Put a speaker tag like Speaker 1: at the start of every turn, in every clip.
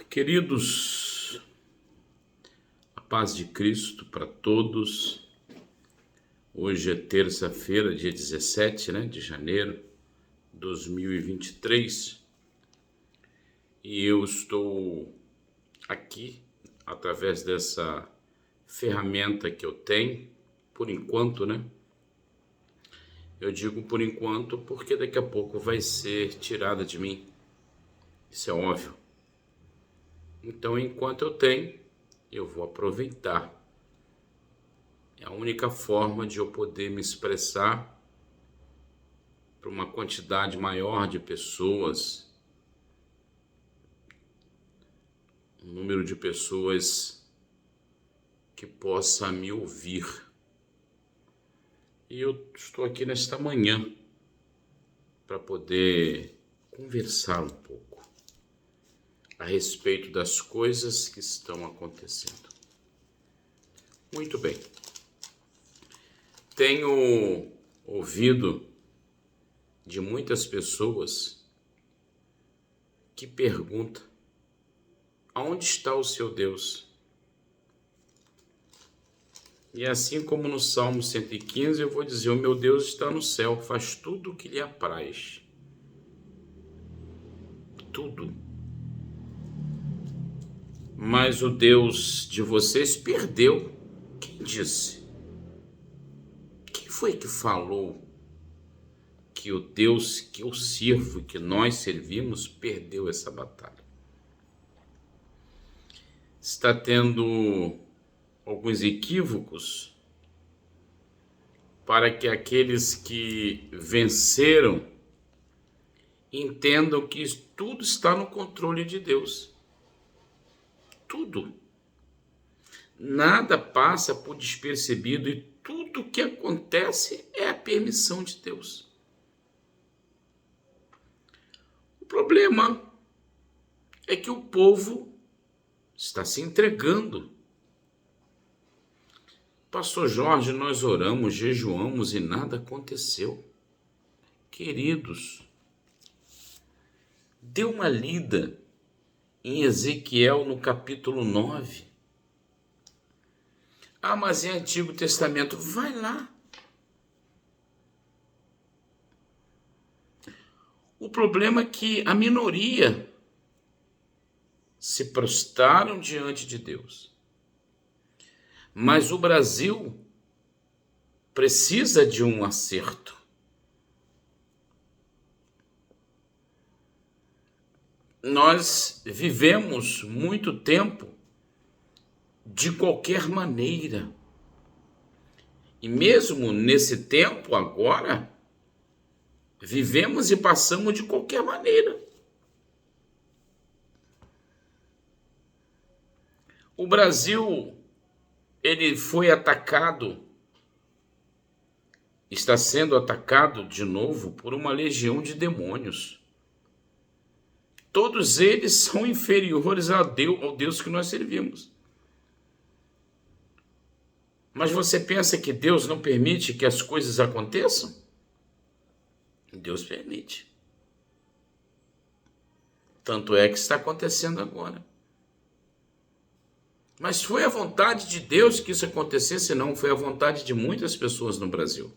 Speaker 1: Queridos, a paz de Cristo para todos. Hoje é terça-feira, dia 17, de janeiro de 2023, e eu estou aqui através dessa ferramenta que eu tenho, por enquanto, Eu digo por enquanto porque daqui a pouco vai ser tirada de mim, isso é óbvio. Então, enquanto eu tenho, eu vou aproveitar. É a única forma de eu poder me expressar para uma quantidade maior de pessoas, um número de pessoas que possa me ouvir. E eu estou aqui nesta manhã para poder conversar um pouco a respeito das coisas que estão acontecendo. Muito bem. Tenho ouvido de muitas pessoas que perguntam: aonde está o seu Deus? E assim como no Salmo 115, eu vou dizer: o meu Deus está no céu, faz tudo o que lhe apraz. Tudo. Mas o Deus de vocês perdeu. Quem disse? Quem foi que falou que o Deus que eu sirvo e que nós servimos perdeu essa batalha? Está tendo alguns equívocos para que aqueles que venceram entendam que tudo está no controle de Deus. Tudo. Nada passa por despercebido e tudo o que acontece é a permissão de Deus. O problema é que o povo está se entregando. Pastor Jorge, nós oramos, jejuamos e nada aconteceu. Queridos, dê uma lida em Ezequiel no capítulo 9. Ah, mas é Antigo Testamento. Vai lá. O problema é que a minoria se prostraram diante de Deus. Mas o Brasil precisa de um acerto. Nós vivemos muito tempo de qualquer maneira. E mesmo nesse tempo agora, vivemos e passamos de qualquer maneira. O Brasil, ele foi atacado, está sendo atacado de novo por uma legião de demônios. Todos eles são inferiores ao Deus que nós servimos. Mas você pensa que Deus não permite que as coisas aconteçam? Deus permite. Tanto é que está acontecendo agora. Mas foi a vontade de Deus que isso acontecesse? Não, foi a vontade de muitas pessoas no Brasil.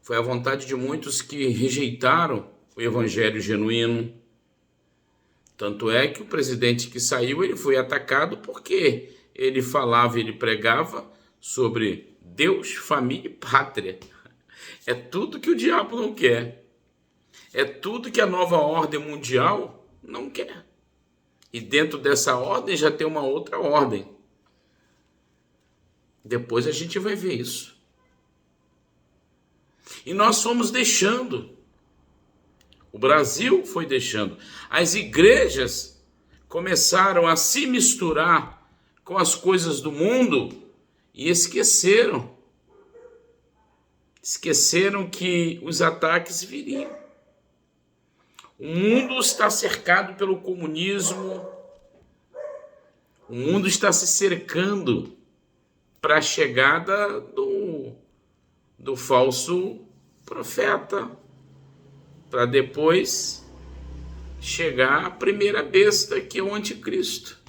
Speaker 1: Foi a vontade de muitos que rejeitaram o evangelho genuíno. Tanto é que o presidente que saiu, ele foi atacado porque ele falava, ele pregava sobre Deus, família e pátria. É tudo que o diabo não quer. É tudo que a nova ordem mundial não quer. E dentro dessa ordem já tem uma outra ordem. Depois a gente vai ver isso. E nós fomos deixando. O Brasil foi deixando. As igrejas começaram a se misturar com as coisas do mundo e esqueceram. Esqueceram que os ataques viriam. O mundo está cercado pelo comunismo. O mundo está se cercando para a chegada do falso profeta, para depois chegar a primeira besta, que é o anticristo.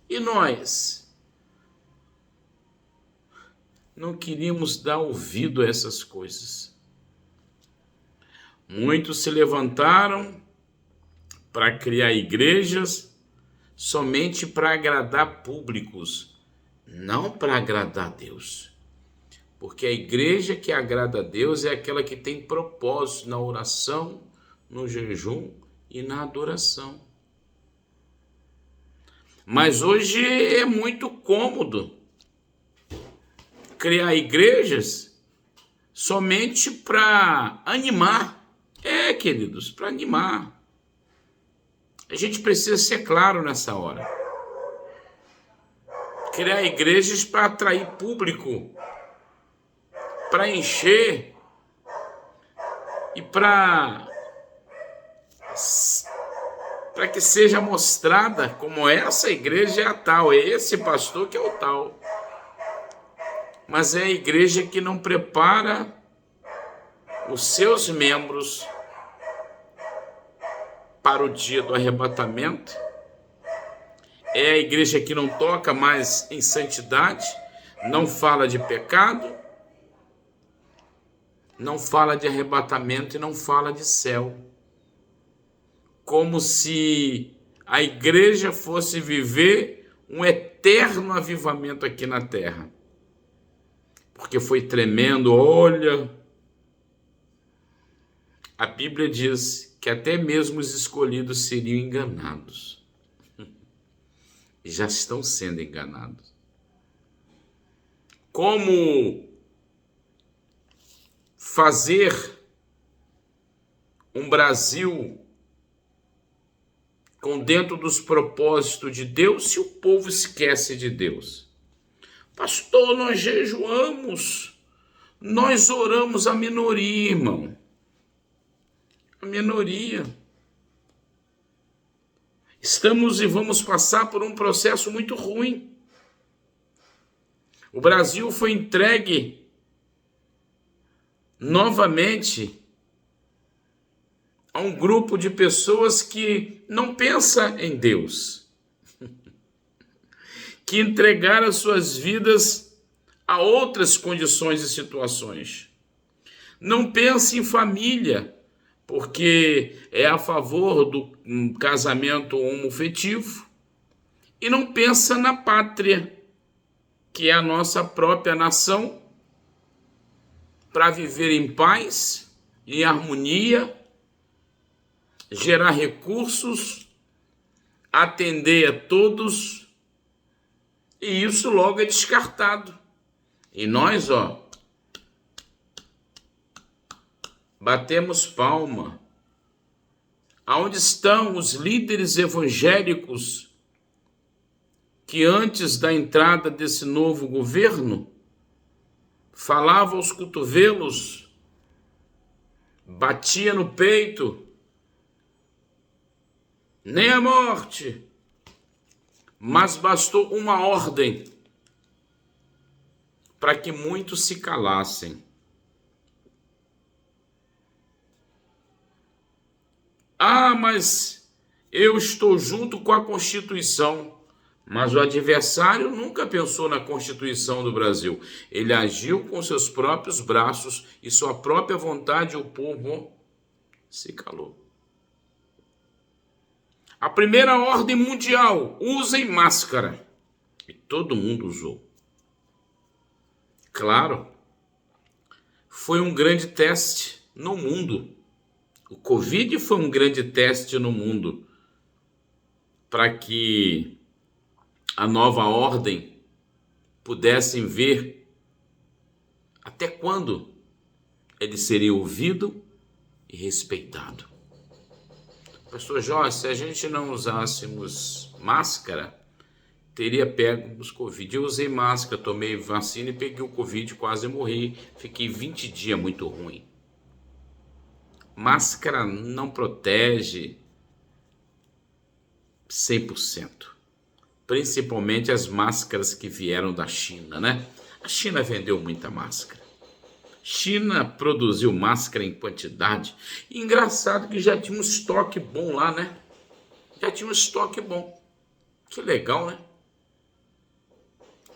Speaker 1: E nós não queríamos dar ouvido a essas coisas. Muitos se levantaram para criar igrejas somente para agradar públicos, não para agradar a Deus. Porque a igreja que agrada a Deus é aquela que tem propósito na oração, no jejum e na adoração. Mas hoje é muito cômodo criar igrejas somente para animar. Queridos, para animar. A gente precisa ser claro nessa hora. Criar igrejas para atrair público, para encher e para que seja mostrada como essa igreja é a tal, é esse pastor que é o tal. Mas é a igreja que não prepara os seus membros para o dia do arrebatamento. É a igreja que não toca mais em santidade, não fala de pecado, não fala de arrebatamento e não fala de céu. Como se a igreja fosse viver um eterno avivamento aqui na terra. Porque foi tremendo, olha. A Bíblia diz que até mesmo os escolhidos seriam enganados. E já estão sendo enganados. Como fazer um Brasil com dentro dos propósitos de Deus se o povo esquece de Deus? Pastor, nós jejuamos, nós oramos a minoria, irmão. A minoria. Estamos e vamos passar por um processo muito ruim. O Brasil foi entregue novamente a um grupo de pessoas que não pensa em Deus, que entregaram suas vidas a outras condições e situações. Não pensa em família, porque é a favor do casamento homoafetivo, e não pensa na pátria, que é a nossa própria nação, para viver em paz, em harmonia, gerar recursos, atender a todos, e isso logo é descartado. E nós, batemos palma. Aonde estão os líderes evangélicos que antes da entrada desse novo governo falava aos cotovelos, batia no peito, nem a morte, mas bastou uma ordem para que muitos se calassem. Mas eu estou junto com a Constituição. Mas o adversário nunca pensou na Constituição do Brasil. Ele agiu com seus próprios braços e sua própria vontade, o povo se calou. A primeira ordem mundial, usem máscara. E todo mundo usou. Claro, foi um grande teste no mundo. O Covid foi um grande teste no mundo para que a nova ordem pudessem ver até quando ele seria ouvido e respeitado. Pastor Jorge, se a gente não usássemos máscara, teria pego os Covid. Eu usei máscara, tomei vacina e peguei o Covid, quase morri. Fiquei 20 dias muito ruim. Máscara não protege 100%. Principalmente as máscaras que vieram da China, né? A China vendeu muita máscara. China produziu máscara em quantidade. Engraçado que já tinha um estoque bom lá, né? Já tinha um estoque bom. Que legal, né?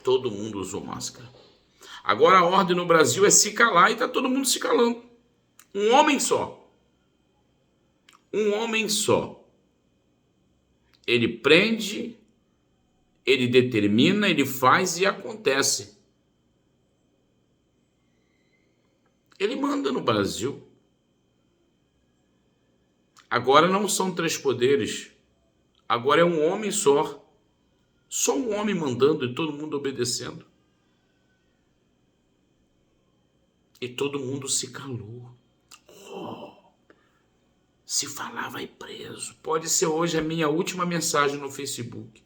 Speaker 1: Todo mundo usou máscara. Agora a ordem no Brasil é se calar e tá todo mundo se calando. Um homem só. Um homem só. Ele prende, ele determina, ele faz e acontece. Ele manda no Brasil. Agora não são três poderes. Agora é um homem só. Só um homem mandando e todo mundo obedecendo. E todo mundo se calou. Oh, se falar vai preso. Pode ser hoje a minha última mensagem no Facebook.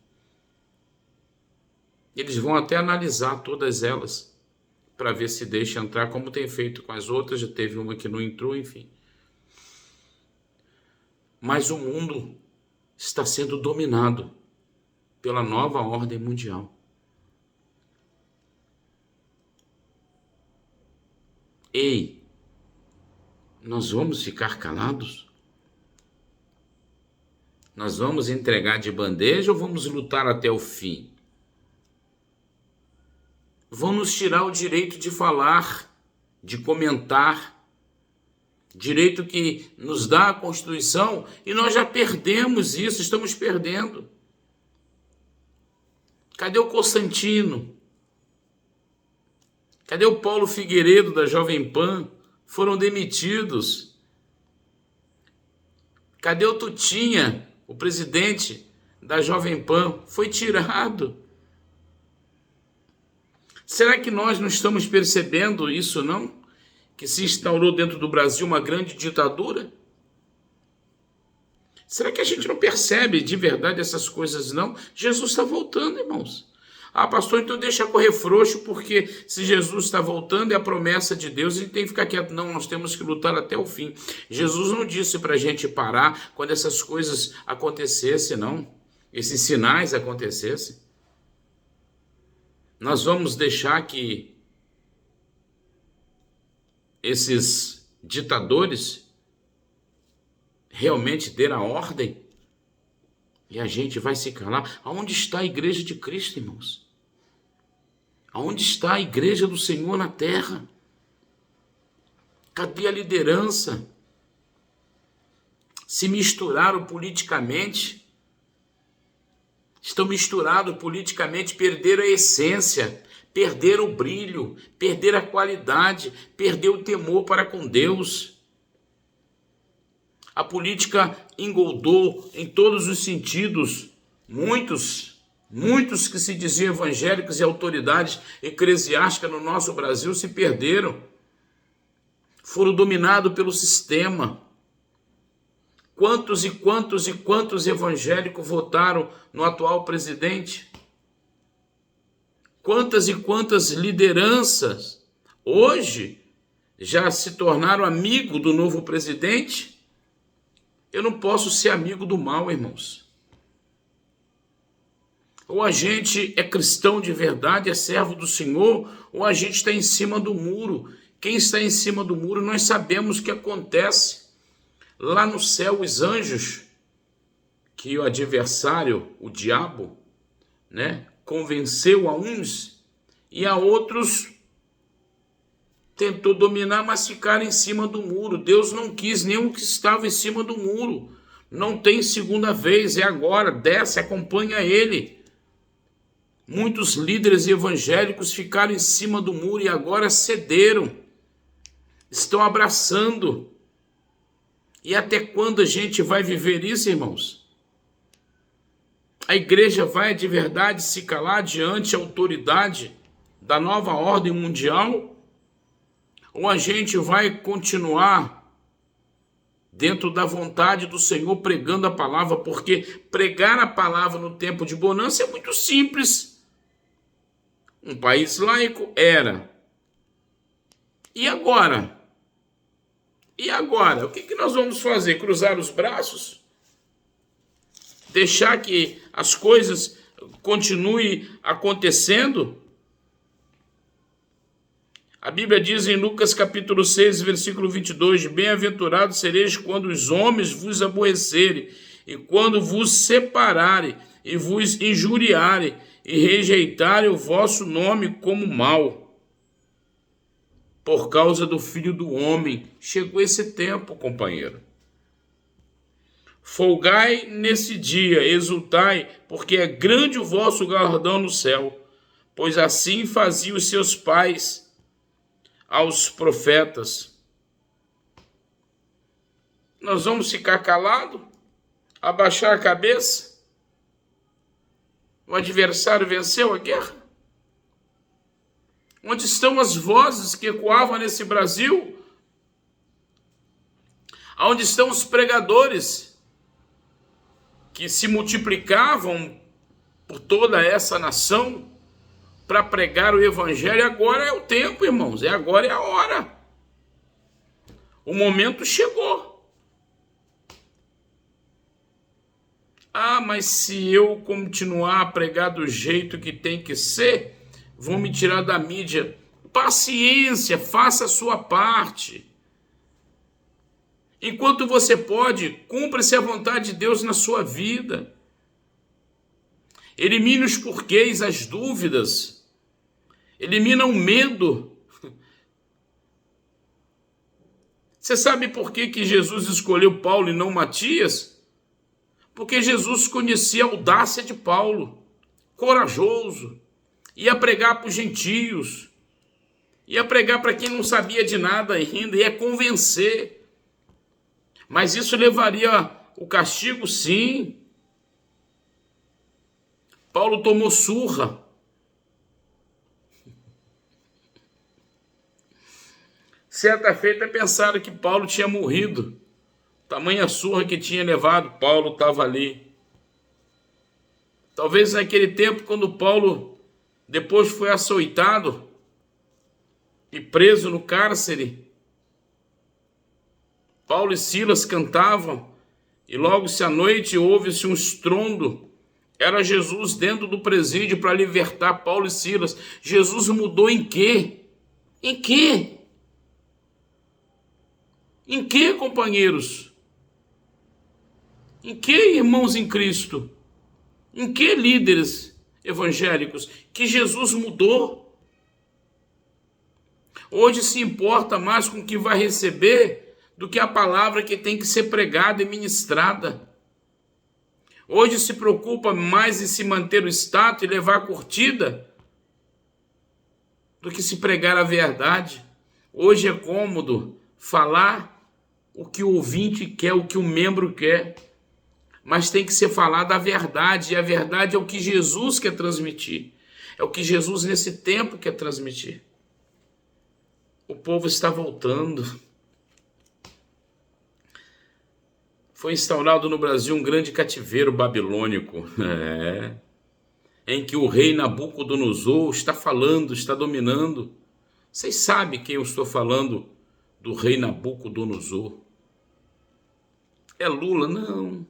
Speaker 1: Eles vão até analisar todas elas para ver se deixa entrar, como tem feito com as outras. Já teve uma que não entrou, enfim. Mas o mundo está sendo dominado pela nova ordem mundial. Ei, nós vamos ficar calados? Nós vamos entregar de bandeja ou vamos lutar até o fim? Vão nos tirar o direito de falar, de comentar, direito que nos dá a Constituição, e nós já perdemos isso, estamos perdendo. Cadê o Constantino? Cadê o Paulo Figueiredo da Jovem Pan? Foram demitidos. Cadê o Tutinha, o presidente da Jovem Pan? Foi tirado. Será que nós não estamos percebendo isso, não? Que se instaurou dentro do Brasil uma grande ditadura? Será que a gente não percebe de verdade essas coisas, não? Jesus está voltando, irmãos. Ah, pastor, então deixa correr frouxo, porque se Jesus está voltando é a promessa de Deus, a gente tem que ficar quieto. Não, nós temos que lutar até o fim. Jesus não disse para a gente parar quando essas coisas acontecessem, não. Esses sinais acontecessem. Nós vamos deixar que esses ditadores realmente dêem a ordem e a gente vai se calar? Aonde está a igreja de Cristo, irmãos? Aonde está a igreja do Senhor na terra? Cadê a liderança? Se misturaram politicamente, estão misturados politicamente, perderam a essência, perderam o brilho, perderam a qualidade, perderam o temor para com Deus. A política engoldou em todos os sentidos. Muitos que se diziam evangélicos e autoridades eclesiásticas no nosso Brasil se perderam. Foram dominados pelo sistema. Quantos evangélicos votaram no atual presidente? Quantas e quantas lideranças hoje já se tornaram amigo do novo presidente? Eu não posso ser amigo do mal, irmãos. Ou a gente é cristão de verdade, é servo do Senhor, ou a gente está em cima do muro. Quem está em cima do muro, nós sabemos o que acontece. Lá no céu, os anjos, que o adversário, o diabo, né, convenceu a uns e a outros tentou dominar, mas ficaram em cima do muro. Deus não quis nem o que estava em cima do muro. Não tem segunda vez, é agora. Desce, acompanha ele. Muitos líderes evangélicos ficaram em cima do muro e agora cederam. Estão abraçando. E até quando a gente vai viver isso, irmãos? A igreja vai de verdade se calar diante da autoridade da nova ordem mundial? Ou a gente vai continuar dentro da vontade do Senhor pregando a palavra? Porque pregar a palavra no tempo de bonança é muito simples. Um país laico era. E agora? E agora? O que nós vamos fazer? Cruzar os braços? Deixar que as coisas continuem acontecendo? A Bíblia diz em Lucas capítulo 6, versículo 22, bem-aventurados sereis quando os homens vos aborrecerem, e quando vos separarem, e vos injuriarem, e rejeitarem o vosso nome como mal. Por causa do Filho do Homem, chegou esse tempo, companheiro. Folgai nesse dia, exultai, porque é grande o vosso galardão no céu, pois assim faziam os seus pais aos profetas. Nós vamos ficar calados? Abaixar a cabeça? O adversário venceu a guerra? Onde estão as vozes que ecoavam nesse Brasil? Onde estão os pregadores que se multiplicavam por toda essa nação para pregar o evangelho? Agora é o tempo, irmãos, agora é a hora. O momento chegou. Ah, mas se eu continuar a pregar do jeito que tem que ser, vão me tirar da mídia. Paciência, faça a sua parte. Enquanto você pode, cumpra-se a vontade de Deus na sua vida. Elimine os porquês, as dúvidas. Elimina o medo. Você sabe por que Jesus escolheu Paulo e não Matias? Porque Jesus conhecia a audácia de Paulo, corajoso, ia pregar para os gentios, ia pregar para quem não sabia de nada ainda, ia convencer. Mas isso levaria o castigo, sim. Paulo tomou surra. Certa feita pensaram que Paulo tinha morrido. Tamanha surra que tinha levado, Paulo estava ali. Talvez naquele tempo, quando Paulo depois foi açoitado e preso no cárcere, Paulo e Silas cantavam, e logo se à noite houve-se um estrondo. Era Jesus dentro do presídio para libertar Paulo e Silas. Jesus mudou em quê? Em quê? Em quê, companheiros? Em que, irmãos em Cristo? Em que, líderes evangélicos? Que Jesus mudou? Hoje se importa mais com o que vai receber do que a palavra que tem que ser pregada e ministrada. Hoje se preocupa mais em se manter o status e levar a curtida do que se pregar a verdade. Hoje é cômodo falar o que o ouvinte quer, o que o membro quer. Mas tem que ser falada a verdade, e a verdade é o que Jesus quer transmitir. É o que Jesus nesse tempo quer transmitir. O povo está voltando. Foi instaurado no Brasil um grande cativeiro babilônico, em que o rei Nabucodonosor está falando, está dominando. Vocês sabem quem eu estou falando do rei Nabucodonosor? É Lula? Não.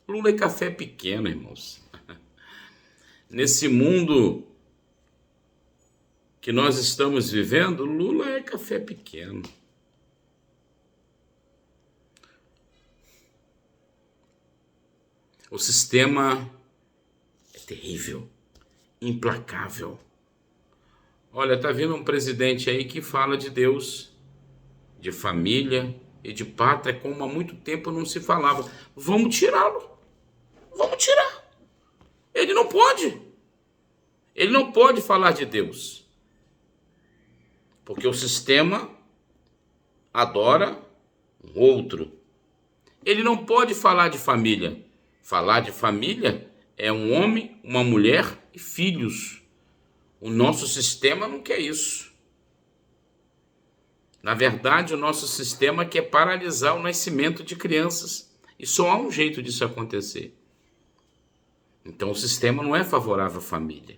Speaker 1: Lula é café pequeno, irmãos. Nesse mundo que nós estamos vivendo, Lula é café pequeno. O sistema é terrível, implacável. Olha, está vindo um presidente aí que fala de Deus, de família e de pátria, como há muito tempo não se falava. Vamos tirá-lo. Vamos tirar. Ele não pode. Ele não pode falar de Deus. Porque o sistema adora um outro. Ele não pode falar de família. Falar de família é um homem, uma mulher e filhos. O nosso sistema não quer isso. Na verdade, o nosso sistema quer paralisar o nascimento de crianças. E só há um jeito disso acontecer. Então o sistema não é favorável à família.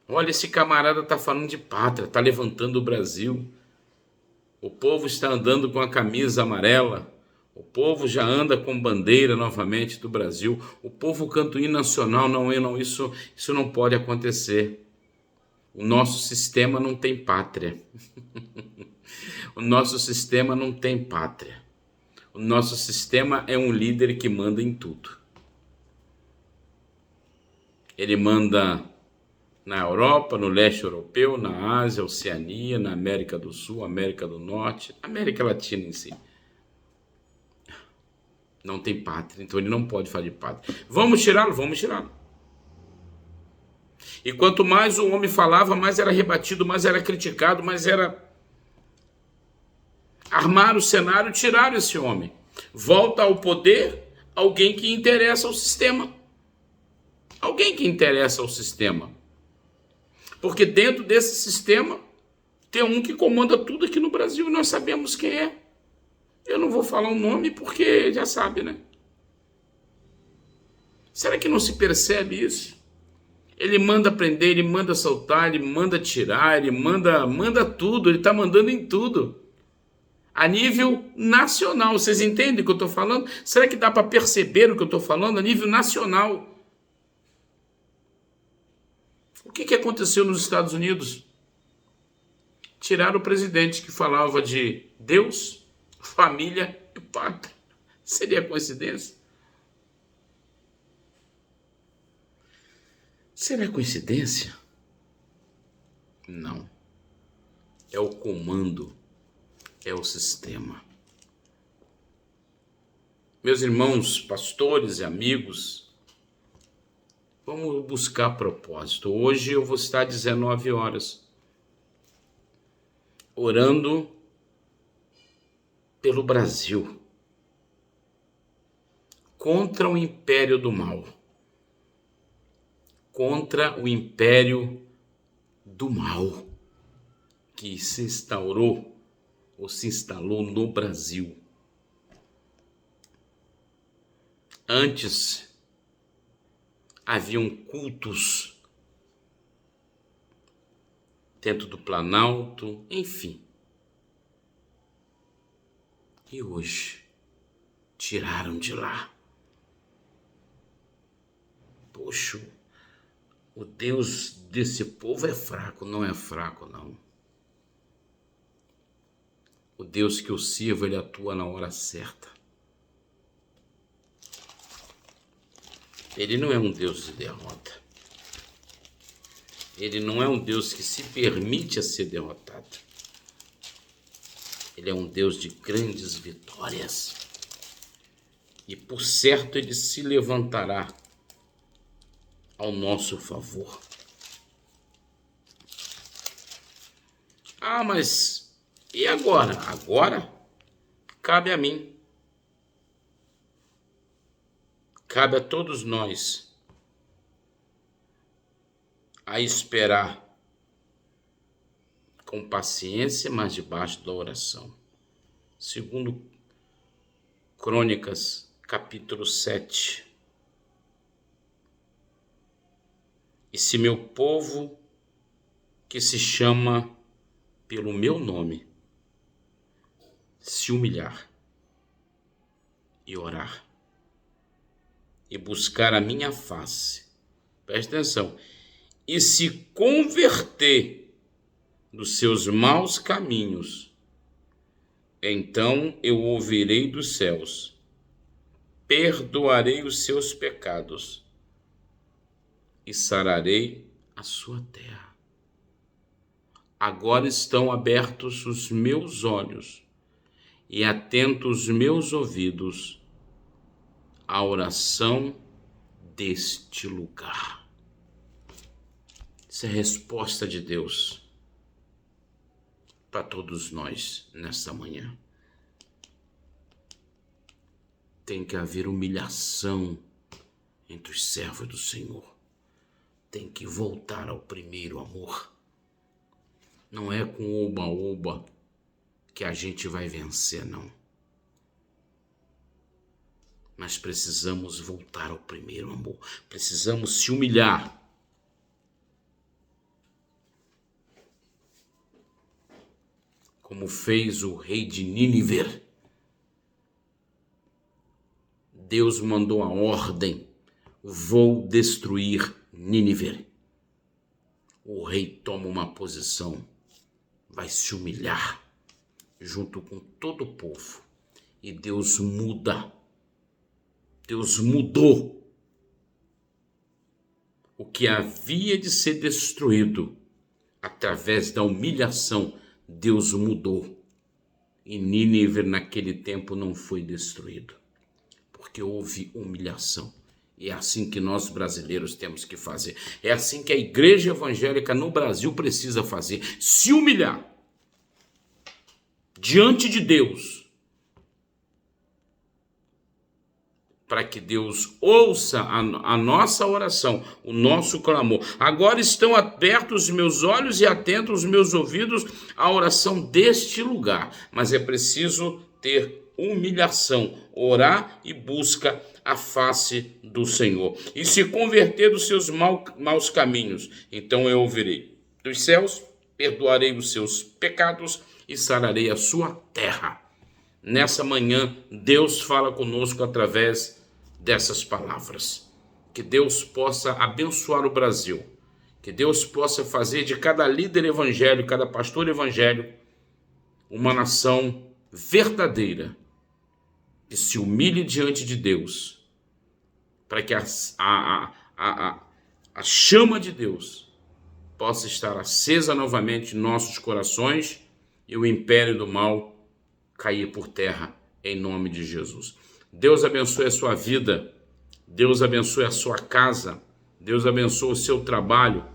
Speaker 1: Olha, esse camarada está falando de pátria, está levantando o Brasil. O povo está andando com a camisa amarela. O povo já anda com bandeira novamente do Brasil. O povo canta o hino nacional. Não, isso não pode acontecer. O nosso sistema não tem pátria. O nosso sistema não tem pátria. O nosso sistema é um líder que manda em tudo. Ele manda na Europa, no leste europeu, na Ásia, Oceania, na América do Sul, América do Norte, América Latina em si. Não tem pátria, então ele não pode falar de pátria. Vamos tirá-lo, vamos tirá-lo. E quanto mais o homem falava, mais era rebatido, mais era criticado, mais era armar o cenário, tirar esse homem. Volta ao poder alguém que interessa ao sistema. Alguém que interessa ao sistema. Porque dentro desse sistema tem um que comanda tudo aqui no Brasil e nós sabemos quem é. Eu não vou falar o nome porque já sabe, né? Será que não se percebe isso? Ele manda prender, ele manda soltar, ele manda tirar, ele manda tudo, ele está mandando em tudo. A nível nacional, vocês entendem o que eu estou falando? Será que dá para perceber o que eu estou falando a nível nacional? O que aconteceu nos Estados Unidos? Tiraram o presidente que falava de Deus, família e pátria. Seria coincidência? Será coincidência? Não. É o comando, é o sistema. Meus irmãos, pastores e amigos, vamos buscar propósito. Hoje eu vou estar às 19 horas, orando pelo Brasil, contra o império do mal, contra o império do mal que se instaurou ou se instalou no Brasil. Antes haviam cultos dentro do Planalto, enfim. E hoje tiraram de lá. Poxa, o Deus desse povo é fraco. Não é fraco, não. O Deus que eu sirvo, ele atua na hora certa. Ele não é um Deus de derrota. Ele não é um Deus que se permite a ser derrotado. Ele é um Deus de grandes vitórias. E por certo ele se levantará ao nosso favor. Ah, mas e agora? Agora cabe a mim. Cabe a todos nós a esperar com paciência, mas debaixo da oração. Segundo Crônicas, capítulo 7. E se meu povo, que se chama pelo meu nome, se humilhar e orar e buscar a minha face, presta atenção, e se converter dos seus maus caminhos, então eu ouvirei dos céus, perdoarei os seus pecados e sararei a sua terra. Agora estão abertos os meus olhos e atentos os meus ouvidos à oração deste lugar. Essa é a resposta de Deus para todos nós nesta manhã. Tem que haver humilhação entre os servos do Senhor. Tem que voltar ao primeiro amor. Não é com oba-oba que a gente vai vencer, não. Mas precisamos voltar ao primeiro amor. Precisamos se humilhar. Como fez o rei de Nínive. Deus mandou a ordem: vou destruir Nínive. o rei toma uma posição, vai se humilhar junto com todo o povo. E Deus muda. Deus mudou o que havia de ser destruído através da humilhação. Deus mudou. E Nínive naquele tempo não foi destruído, porque houve humilhação. E é assim que nós brasileiros temos que fazer. É assim que a igreja evangélica no Brasil precisa fazer. Se humilhar diante de Deus, para que Deus ouça a nossa oração, o nosso clamor. Agora estão abertos os meus olhos e atentos os meus ouvidos à oração deste lugar. Mas é preciso ter humilhação, orar e busca a face do Senhor. E se converter dos seus maus caminhos, então eu ouvirei dos céus, perdoarei os seus pecados e sararei a sua terra. Nessa manhã, Deus fala conosco através dessas palavras. Que Deus possa abençoar o Brasil. Que Deus possa fazer de cada líder evangélico, cada pastor evangélico, uma nação verdadeira, que se humilhe diante de Deus, para que a chama de Deus possa estar acesa novamente em nossos corações e o império do mal cair por terra em nome de Jesus. Deus abençoe a sua vida, Deus abençoe a sua casa, Deus abençoe o seu trabalho,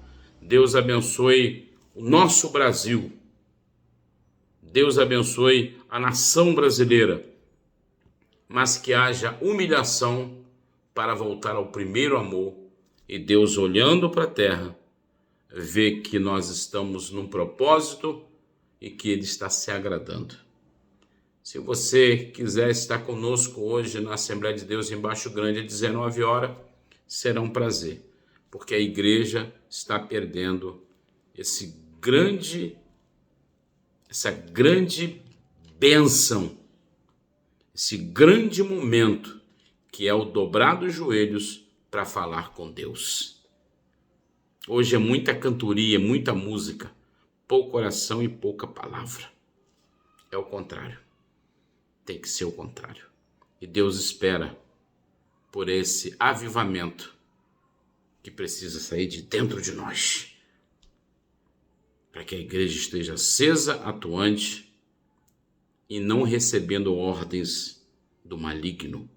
Speaker 1: Deus abençoe o nosso Brasil, Deus abençoe a nação brasileira, mas que haja humilhação para voltar ao primeiro amor e Deus, olhando para a terra, vê que nós estamos num propósito e que Ele está se agradando. Se você quiser estar conosco hoje na Assembleia de Deus em Baixo Grande às 19 horas, será um prazer, porque a igreja está perdendo essa grande bênção, esse grande momento que é o dobrar dos joelhos para falar com Deus. Hoje é muita cantoria, muita música, pouca oração e pouca palavra. É o contrário. Tem que ser o contrário. E Deus espera por esse avivamento que precisa sair de dentro de nós, para que a igreja esteja acesa, atuante e não recebendo ordens do maligno,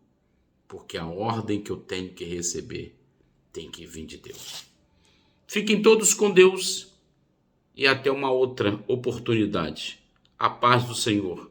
Speaker 1: porque a ordem que eu tenho que receber tem que vir de Deus. Fiquem todos com Deus e até uma outra oportunidade. A paz do Senhor